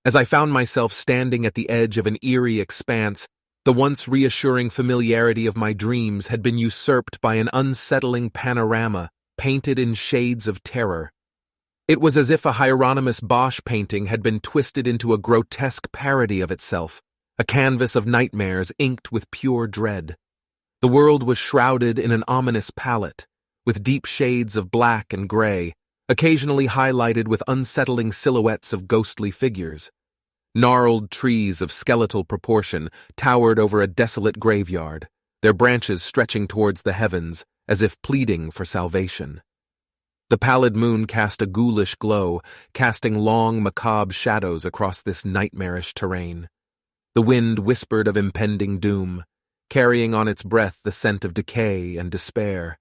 As I found myself standing at the edge of an eerie expanse, the once reassuring familiarity of my dreams had been usurped by an unsettling panorama painted in shades of terror. It was as if a Hieronymus Bosch painting had been twisted into a grotesque parody of itself, a canvas of nightmares inked with pure dread. The world was shrouded in an ominous palette, with deep shades of black and gray, occasionally highlighted with unsettling silhouettes of ghostly figures. Gnarled trees of skeletal proportion towered over a desolate graveyard, their branches stretching towards the heavens as if pleading for salvation. The pallid moon cast a ghoulish glow, casting long, macabre shadows across this nightmarish terrain. The wind whispered of impending doom, carrying on its breath the scent of decay and despair.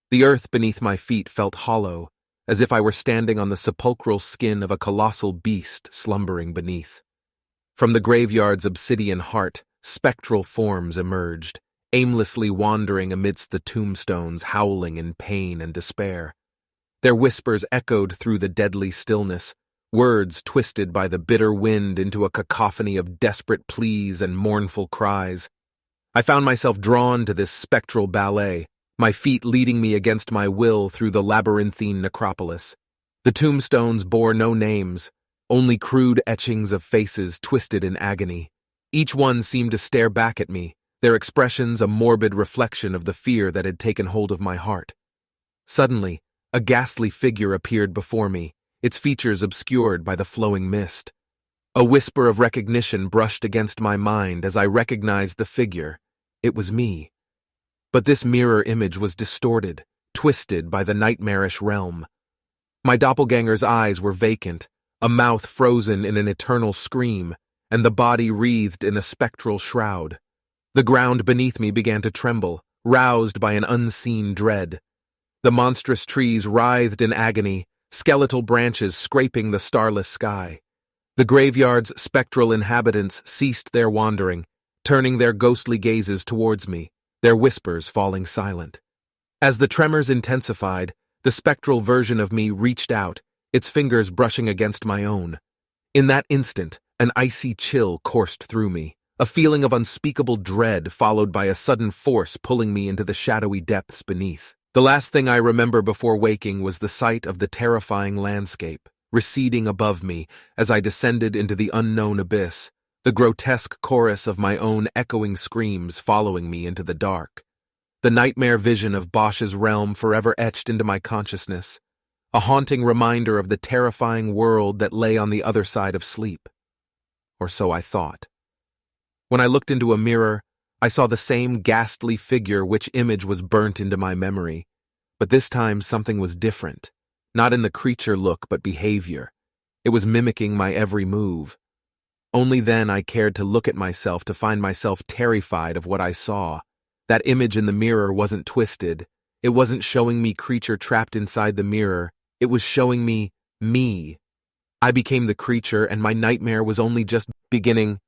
The earth beneath my feet felt hollow, as if I were standing on the sepulchral skin of a colossal beast slumbering beneath. From the graveyard's obsidian heart, spectral forms emerged, aimlessly wandering amidst the tombstones, howling in pain and despair. Their whispers echoed through the deadly stillness, words twisted by the bitter wind into a cacophony of desperate pleas and mournful cries. I found myself drawn to this spectral ballet, my feet leading me against my will through the labyrinthine necropolis. The tombstones bore no names, only crude etchings of faces twisted in agony. Each one seemed to stare back at me, their expressions a morbid reflection of the fear that had taken hold of my heart. Suddenly, a ghastly figure appeared before me, its features obscured by the flowing mist. A whisper of recognition brushed against my mind as I recognized the figure. It was me. But this mirror image was distorted, twisted by the nightmarish realm. My doppelganger's eyes were vacant, a mouth frozen in an eternal scream, and the body wreathed in a spectral shroud. The ground beneath me began to tremble, roused by an unseen dread. The monstrous trees writhed in agony, skeletal branches scraping the starless sky. The graveyard's spectral inhabitants ceased their wandering, turning their ghostly gazes towards me, their whispers falling silent. As the tremors intensified, the spectral version of me reached out, its fingers brushing against my own. In that instant, an icy chill coursed through me, a feeling of unspeakable dread followed by a sudden force pulling me into the shadowy depths beneath. The last thing I remember before waking was the sight of the terrifying landscape, receding above me as I descended into the unknown abyss, the grotesque chorus of my own echoing screams following me into the dark. The nightmare vision of Bosch's realm forever etched into my consciousness, a haunting reminder of the terrifying world that lay on the other side of sleep. Or so I thought. When I looked into a mirror, I saw the same ghastly figure which image was burnt into my memory. But this time something was different, not in the creature look but behavior. It was mimicking my every move. Only then I cared to look at myself to find myself terrified of what I saw. That image in the mirror wasn't twisted. It wasn't showing me creature trapped inside the mirror. It was showing me. I became the creature, and my nightmare was only just beginning.